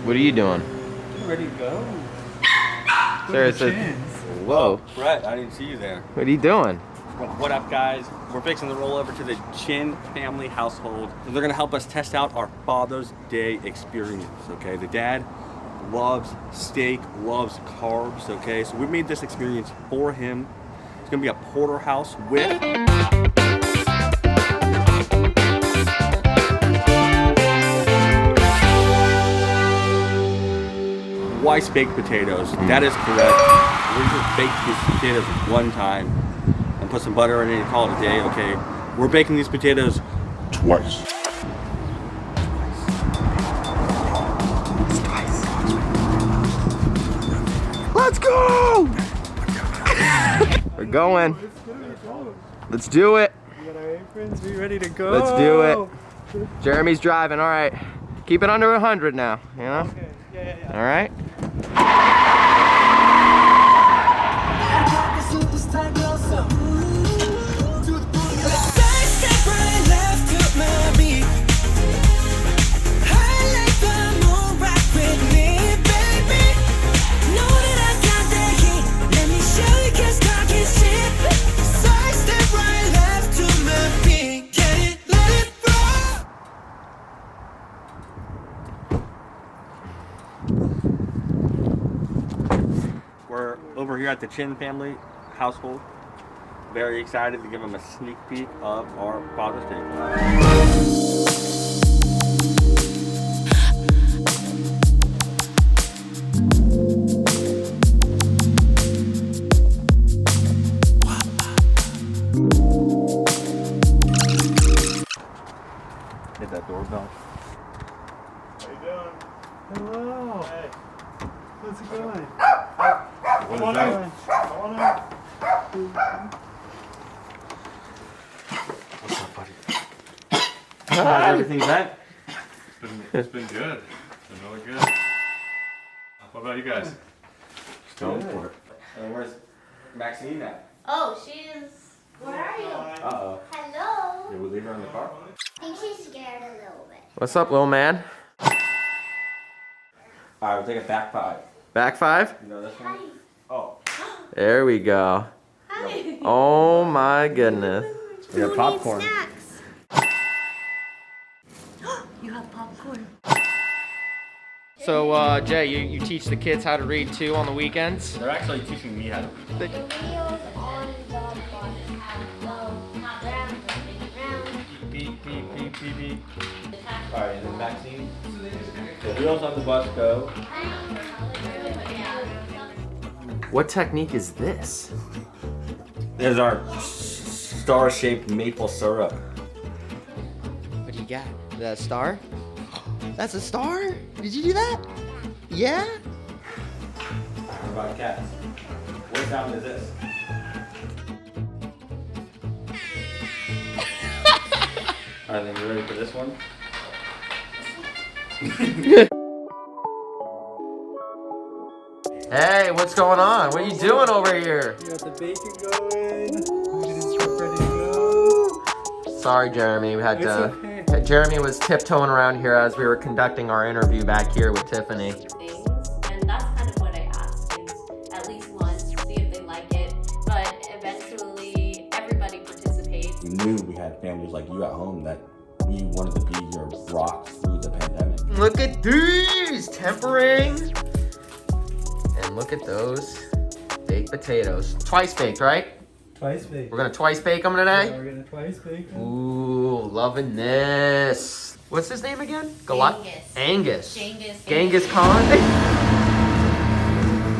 What are you doing? Ready to go? Sarah says, whoa. Brett, I didn't see you there. What are you doing? What up, guys? We're fixing to roll over to the Chin family household. They're gonna help us test out our Father's Day experience, okay? The dad loves steak, loves carbs, okay? So we made this experience for him. It's gonna be a porterhouse with twice baked potatoes. That is correct. We're just baked these potatoes one time and put some butter in it and call it a day, okay? We're baking these potatoes Twice. Let's go! We're going. Let's do it. We got our aprons, we ready to go. Let's do it. Jeremy's driving, all right. Keep it under 100 now, you know? Okay, yeah. All right? We're over here at the Chin family household. Very excited to give them a sneak peek of our Father's Day. Hit that doorbell. How you doing? Hello. Hey. How's it going? What is that? What's up, buddy? How's everything been? It's been good. It's been really good. What about you guys? Just going for it. And where's Maxine at? Oh, she's. Where are you? Uh-oh. Hello. Did we leave her in the car? I think she's scared a little bit. What's up, little man? Alright, we'll take a back five. Back five? You know this Hi. one? Oh. There we go. Hi. Oh my goodness. We have popcorn. Snacks. You have popcorn. So, Jay, you teach the kids how to read too on the weekends? They're actually teaching me how to read. The wheels on the bus go not round, but round. Beep, beep, beep, beep, beep. Alright, and then Maxine. The wheels on the bus go. What technique is this? There's our star-shaped maple syrup. What do you got? Is that a star? That's a star? Did you do that? Yeah? What about cats? What sound is this? Alright, then you ready for this one? Hey, what's going on? What are you doing over here? You got the bacon going. We're ready to go. Sorry, Jeremy. We had It's to. okay. Jeremy was tiptoeing around here as we were conducting our interview back here with Tiffany. Things, and that's kind of what I ask is at least once, see if they like it, but eventually everybody participates. We knew we had families like you at home that we wanted to be your rock through the pandemic. Look at these tempering. And look at those baked potatoes. Twice baked, right? Twice baked. We're gonna twice bake them Yeah, today? we're gonna twice bake them. Ooh, loving this. What's his name again? Angus. Genghis Khan?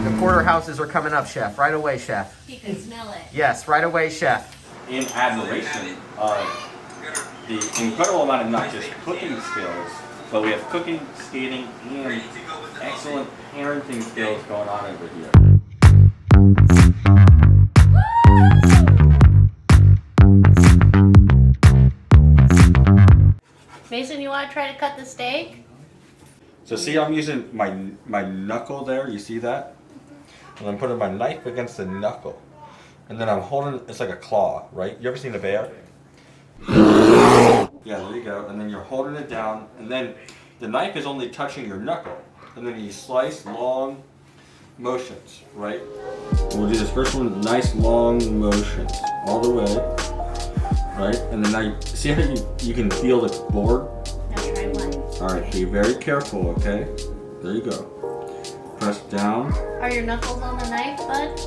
The porterhouses are coming up, chef. Right away, chef. You can smell it. Yes, right away, chef. In admiration of the incredible amount of not just cooking skills, but we have cooking, skating, and excellent parenting skills going on over here. Mason, you want to try to cut the steak? So see, I'm using my knuckle there. You see that? And I'm putting my knife against the knuckle, and then I'm holding. It's like a claw, right? You ever seen a bear? Yeah, there you go. And then you're holding it down, and then the knife is only touching your knuckle. and then you slice long motions, right? We'll do this first one, nice long motions, all the way, right? And then now, see how you can feel the board? Now try one. All right, be very careful, okay? There you go. Press down. Are your knuckles on the knife, bud?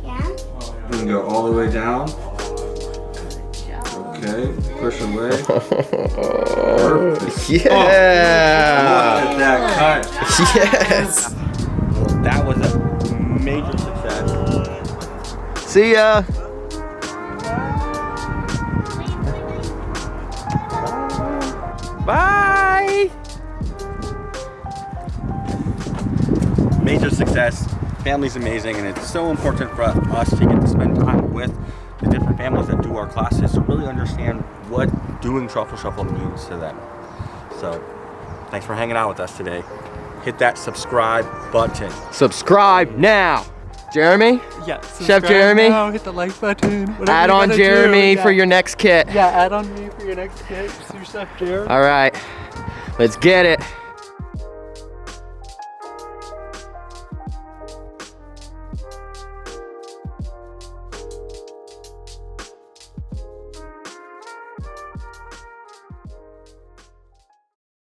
Yeah? And go all the way down. Good job. Okay, push away. Perfect. Yeah. Look at that cut. Yes. That was a major success. See ya. Bye. Major success. Family's amazing, and it's so important for us to get to spend time with the different families that do our classes to really understand what doing Truffle Shuffle means to them. So, thanks for hanging out with us today. Hit that subscribe button. Subscribe now. Jeremy? Yeah. Chef subscribe Jeremy? now, hit the like button. whatever Add you on gotta Jeremy do. for your next kit. Yeah, add on me for your next kit. Your Chef Jeremy. All right. Let's get it.